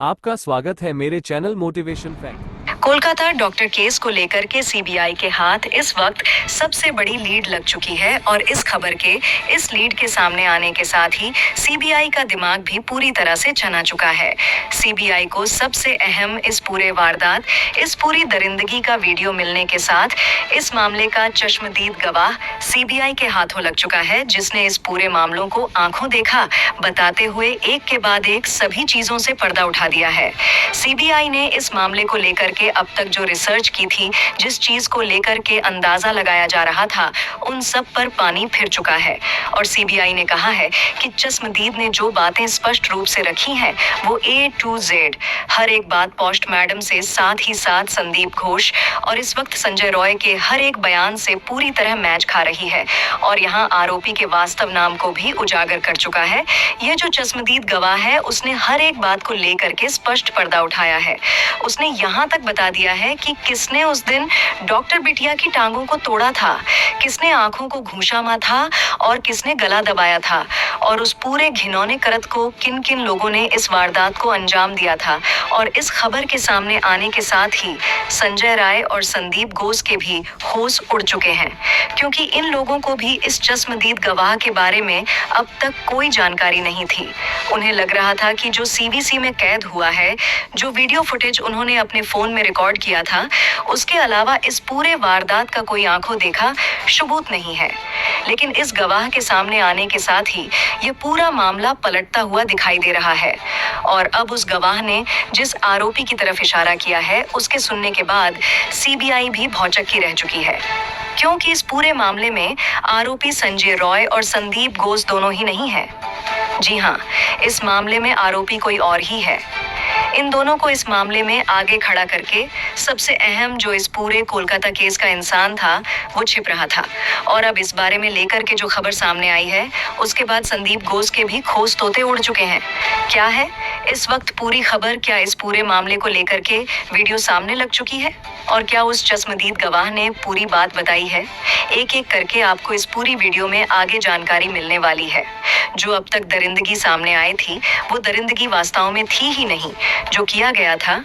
आपका स्वागत है मेरे channel motivation fact. Kolkata doctor case को लेकर के सीबीआई के हाथ इस वक्त सबसे बड़ी लीड लग चुकी है और इस खबर के इस लीड के सामने आने के साथ ही सीबीआई का दिमाग भी पूरी तरह से चना चुका है। सीबीआई को सबसे अहम इस पूरे वारदात, इस पूरी दरिंदगी का वीडियो मिलने के साथ इस मामले का चश्मदीद गवाह सीबीआई के हाथों लग चुका है, जिसने इस पूरे मामलों को आंखों देखा बताते हुए एक के बाद एक सभी चीजों से पर्दा उठा दिया है। सीबीआई ने इस मामले को लेकर के अब तक जो रिसर्च की थी, जिस चीज को लेकर के अंदाजा लगाया जा रहा था, उन सब पर पानी फिर चुका है और सीबीआई ने कहा है कि चश्मदीद ने जो बातें स्पष्ट रूप से रखी हैं, वो A to Z हर एक बात पोस्टमार्टम से साथ ही साथ संदीप घोष और इस वक्त संजय रॉय के हर एक बयान से पूरी तरह मैच खा रही है और यहाँ आरोपी के वास्तव नाम को भी उजागर कर चुका है। यह जो चश्मदीद गवाह है, उसने हर एक बात को लेकर के स्पष्ट पर्दा उठाया है। उसने यहाँ तक बता दिया है कि किसने उस दिन डॉक्टर बिटिया की टांगों को तोड़ा था, किसने आंखों को घूंसा था और किसने गला दबाया था और उस पूरे घिनौने कृत्य को किन किन लोगों ने इस वारदात को अंजाम दिया था। और इस खबर के सामने आने के साथ ही संजय राय और संदीप घोष के भी होश उड़ चुके हैं, क्योंकि इन लोगों को भी इस चश्मदीद गवाह के बारे में अब तक कोई जानकारी नहीं थी। उन्हें लग रहा था कि जो सीवीसी में कैद हुआ है, जो वीडियो फुटेज उन्होंने अपने फोन में रिकॉर्ड किया था, उसके अलावा इस पूरे वारदात का कोई आंखों देखा सबूत नहीं है। लेकिन इस गवाह के सामने आने के साथ ही ये पूरा मामला पलटता हुआ दिखाई दे रहा है और अब उस गवाह ने जिस आरोपी की तरफ इशारा किया है, उसके सुनने के बाद सीबीआई भी भौचक्की रह चुकी है, क्योंकि इस पूरे मामले में आरोपी संजय रॉय और संदीप घोष दोनों ही नहीं है। जी हाँ, इस मामले में आरोपी कोई और ही है। इन दोनों को इस मामले में आगे खड़ा करके सबसे अहम जो इस पूरे कोलकाता केस का इंसान था, वो छिप रहा था और अब इस बारे में लेकर के जो खबर सामने आई है, उसके बाद संदीप घोष के भी खोज तोते उड़ चुके हैं। क्या है इस वक्त पूरी खबर? क्या इस पूरे मामले को लेकर के वीडियो सामने लग चुकी है और क्या उस चश्मदीद गवाह ने पूरी बात बताई है? एक एक करके आपको इस पूरी वीडियो में आगे जानकारी मिलने वाली है। जो अब तक दरिंदगी सामने आई थी, वो दरिंदगी वास्तव में थी ही नहीं। जो किया गया था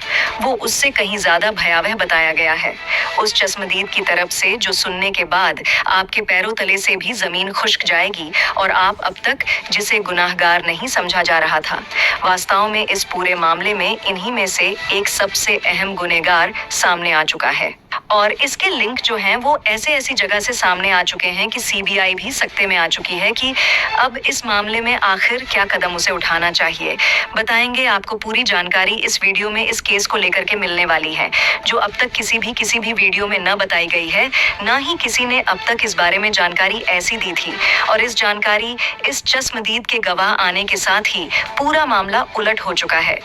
वो उससे कहीं ज्यादा भयावह बताया गया है। उस चश्मदीद की तरफ से जो सुनने के बाद आपके पैरों तले से भी जमीन खुश्क जाएगी और आप अब तक जिसे गुनाहगार नहीं समझा जा रहा था, वास्तव में इस पूरे मामले में इन्हीं में से एक सबसे अहम गुनहगार सामने आ चुका है। और इसके लिंक जो हैं वो ऐसी जगह से सामने आ चुके हैं कि सीबीआई भी सकते में आ चुकी है कि अब इस मामले में आखिर क्या कदम उसे उठाना चाहिए। बताएंगे आपको पूरी जानकारी इस वीडियो में इस केस को लेकर के मिलने वाली है, जो अब तक किसी भी वीडियो में न बताई गई है, ना ही किसी ने अब तक इस बारे में जानकारी ऐसी दी थी। और इस जानकारी, इस चश्मदीद के गवाह आने के साथ ही पूरा मामला उलट हो चुका है।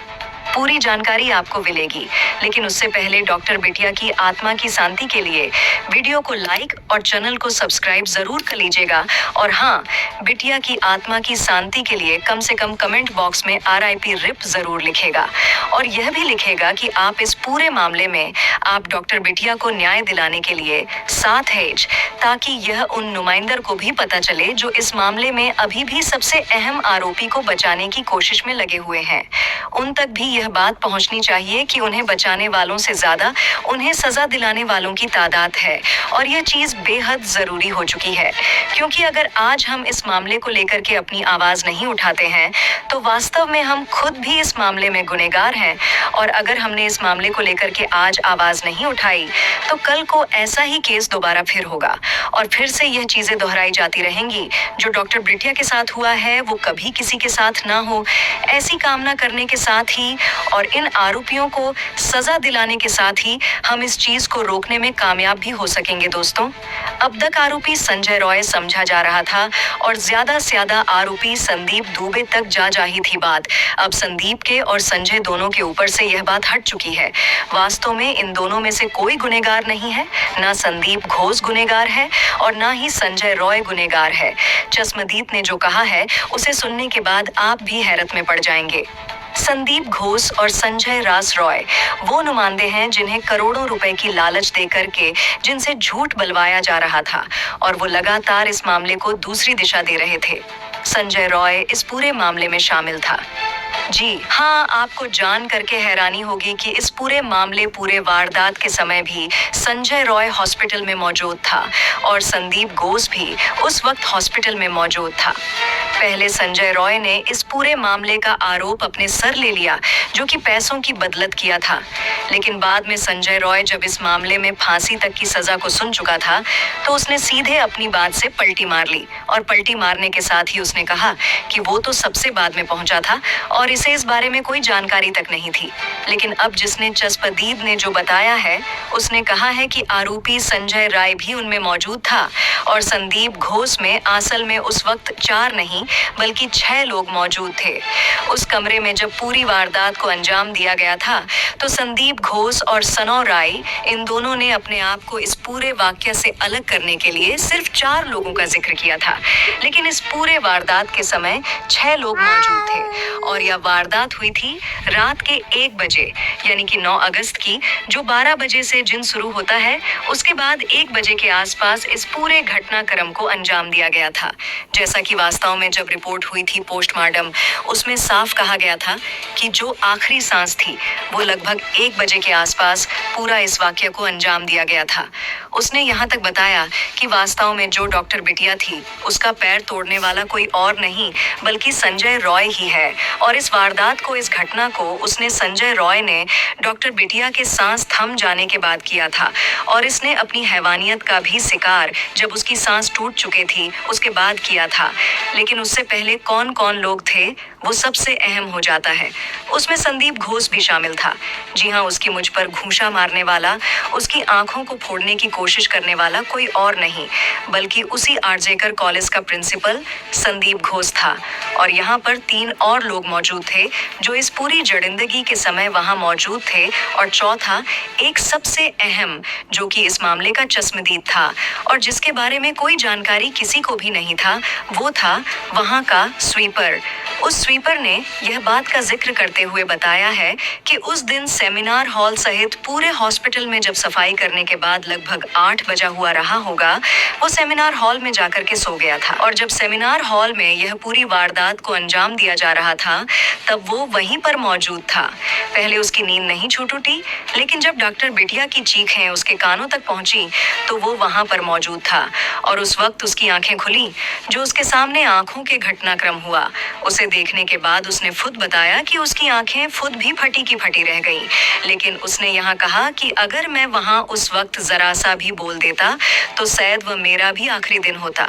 पूरी जानकारी आपको मिलेगी, लेकिन उससे पहले डॉक्टर बिटिया की आत्मा की शांति के लिए वीडियो को लाइक और चैनल को सब्सक्राइब जरूर कर लीजिएगा। और हाँ, बिटिया की आत्मा की शांति के लिए कम से कम कमेंट बॉक्स में RIP रिप जरूर लिखेगा और यह भी लिखेगा कि आप इस पूरे मामले में आप डॉक्टर बिटिया को न्याय दिलाने के लिए साथ हैं, ताकि यह उन नुमाइंदर को भी पता चले जो इस मामले में अभी भी सबसे अहम आरोपी को बचाने की कोशिश में लगे हुए हैं। उन तक भी यह बात पहुंचनी चाहिए कि उन्हें बचाने वालों से ज्यादा उन्हें सजा दिलाने वालों की तादाद है और यह चीज बेहद जरूरी हो चुकी है, क्योंकि अगर आज हम इस मामले को लेकर के अपनी आवाज नहीं उठाते हैं, तो वास्तव में हम खुद भी इस मामले में गुनहगार हैं। और अगर हमने इस मामले को लेकर के आज आवाज नहीं उठाई, तो कल को ऐसा ही केस दोबारा फिर होगा और फिर से यह चीजें दोहराई जाती रहेंगी। जो डॉक्टर बिटिया के साथ हुआ है, वो कभी किसी के साथ ना हो, ऐसी कामना करने के साथ ही और इन आरोपियों को सजा दिलाने के साथ ही हम इस चीज को रोकने में कामयाब भी हो सकेंगे। दोस्तों, अब तक आरोपी संजय रॉय समझा जा रहा था और ज्यादा से ज्यादा आरोपी संदीप दुबे तक जा ही थी बात। अब संदीप के और संजय दोनों के ऊपर से यह बात हट चुकी है। वास्तव में इन दोनों में से कोई गुनहगार नहीं है, ना संदीप घोष गुनहगार है और ना ही संजय रॉय गुनहगार है। चश्मदीद ने जो कहा है, उसे सुनने के बाद आप भी हैरत में पड़ जाएंगे। संदीप घोष और संजय रास रॉय वो नुमाइंदे हैं जिन्हें करोड़ों रुपए की लालच देकर के जिनसे झूठ बलवाया जा रहा था और वो लगातार इस मामले को दूसरी दिशा दे रहे थे। संजय रॉय इस पूरे मामले में शामिल था। जी हाँ, आपको जान करके हैरानी होगी कि इस पूरे मामले, पूरे वारदात के समय भी संजय रॉय हॉस्पिटल में मौजूद था और संदीप घोष भी उस वक्त हॉस्पिटल में मौजूद था। पहले संजय रॉय ने इस पूरे मामले का आरोप अपने सर ले लिया, जो कि पैसों की बदलत किया था। लेकिन बाद में संजय रॉय जब इस मामले में फांसी तक की सजा को सुन चुका था, तो उसने सीधे अपनी बात से पलटी मार ली और पलटी मारने के साथ ही उसने कहा कि वो तो सबसे बाद में पहुंचा था और इसे इस बारे में कोई जानकारी तक नहीं थी। लेकिन अब जिसने चस्पदीद ने जो बताया है, उसने कहा है कि आरोपी संजय राय भी उनमें मौजूद था और संदीप घोष में असल में उस वक्त 4 नहीं बल्कि 6 लोग मौजूद थे। उस कमरे में जब पूरी वारदात को अंजाम दिया गया था, तो संदीप घोष और सनौ राय, इन दोनों ने अपने आप को इस पूरे वाक्य से अलग करने के लिए सिर्फ 4 लोगों का जिक्र किया था। लेकिन इस पूरे वारदात के समय 6 लोग मौजूद थे और यह वारदात हुई थी रात के 1 बजे, यानी कि 9 अगस्त की, जो 12 बजे से दिन शुरू होता है। उसके बाद 1 बजे के आसपास इस पूरे घटनाक्रम को अंजाम दिया गया था। जैसा कि वास्तव में जब रिपोर्ट हुई थी पोस्टमार्टम, उसमें साफ कहा गया था कि जो आखिरी सांस थी वो लगभग 1 बजे के आसपास पूरा इस वाक्य को अंजाम दिया गया था। उसने यहाँ तक बताया कि वास्तव में जो डॉक्टर बिटिया थी, उसका पैर तोड़ने वाला कोई और नहीं बल्कि संजय रॉय ही है और इस वारदात को, इस घटना को उसने संजय रॉय ने डॉक्टर बिटिया के सांस थम जाने के बाद किया था और इसने अपनी हैवानियत का भी शिकार जब उसकी सांस टूट चुकी थी उसके बाद किया था। लेकिन उससे पहले कौन कौन लोग थे वो सबसे अहम हो जाता है। उसमें संदीप घोष भी शामिल था। जी हाँ, उसकी मुझ पर घूंसा मारने वाला, उसकी आंखों को फोड़ने की कोशिश करने वाला कोई और नहीं बल्कि उसी आरजेकर कॉलेज का प्रिंसिपल संदीप घोष था। और यहाँ पर 3 और लोग मौजूद थे जो इस पूरी जड़िंदगी के समय वहाँ मौजूद थे। और चौथा, एक सबसे अहम, जो कि इस मामले का चश्मदीद था और जिसके बारे में कोई जानकारी किसी को भी नहीं था, वो था वहाँ का स्वीपर। उस स्वीपर ने यह बात का जिक्र करते हुए बताया है कि उस दिन सेमिनार हॉल सहित पूरे हॉस्पिटल में जब सफाई करने के बाद लगभग 8 बजा हुआ रहा होगा, वो सेमिनार हॉल में जाकर के सो गया था। और जब सेमिनार हॉल में यह पूरी वारदात को अंजाम दिया जा रहा था, तब वो वहीं पर मौजूद था। पहले उसकी नींद नहीं छूट उठी, लेकिन जब डॉक्टर बिटिया की चीखें उसके कानों तक पहुंची तो वो वहां पर मौजूद था और उस वक्त उसकी आंखें खुली। जो उसके सामने आंखों के घटनाक्रम हुआ, उसे देखने के बाद उसने खुद बताया कि उसकी आंखें खुद भी फटी की फटी रह गईं। लेकिन उसने यहाँ कहा कि अगर मैं वहां उस वक्त जरा सा भी बोल देता तो शायद वह मेरा भी आखिरी दिन होता,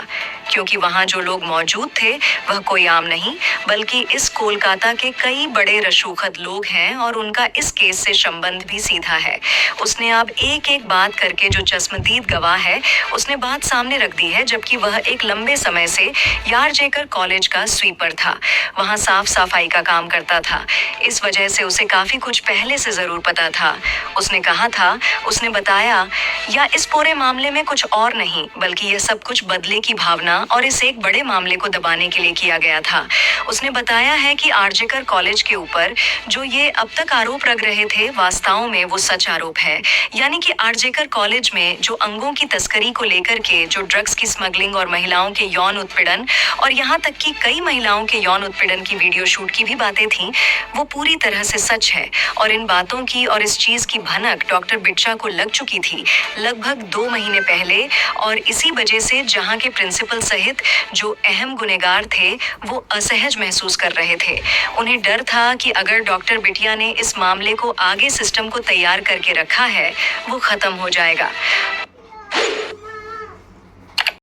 क्योंकि वहां जो लोग मौजूद थे वह कोई आम नहीं बल्कि इस कोलकाता के कई बड़े रसूखत लोग हैं और उनका इस केस से संबंध भी सीधा है। उसने अब एक एक बात करके, जो चश्मदीद गवाह है, उसने बात सामने रख दी है, जबकि वह एक लंबे समय से यारजेकर कॉलेज का स्वीपर था, वहां साफ सफाई का काम करता था। इस वजह से उसे काफी कुछ पहले से जरूर पता था। उसने कहा था, उसने बताया, या इस पूरे मामले में कुछ और नहीं बल्कि यह सब कुछ बदले की भावना और इस एक बड़े मामले को दबाने के लिए किया गया था। उसने बताया है कि आरजेकर कॉलेज के ऊपर जो ये अब तक आरोप लग रहे थे, वास्तव में वो सच आरोप है। यानी कि आरजेकर कॉलेज में जो अंगों की तस्करी को लेकर के, जो ड्रग्स की स्मगलिंग और महिलाओं के यौन उत्पीड़न और यहाँ तक कि कई महिलाओं के यौन उत्पीड़न की वीडियो शूट की भी बातें थी, वो पूरी तरह से सच है। और इन बातों की और इस चीज की भनक डॉक्टर बिट्चा को लग चुकी थी लगभग 2 महीने पहले। और इसी वजह से जहाँ के प्रिंसिपल सहित जो अहम गुनेगार थे वो असहज महसूस कर रहे थे। उन्हें डर था कि अगर डॉक्टर बिटिया ने इस मामले को आगे सिस्टम को तैयार करके रखा है, वो खत्म हो जाएगा।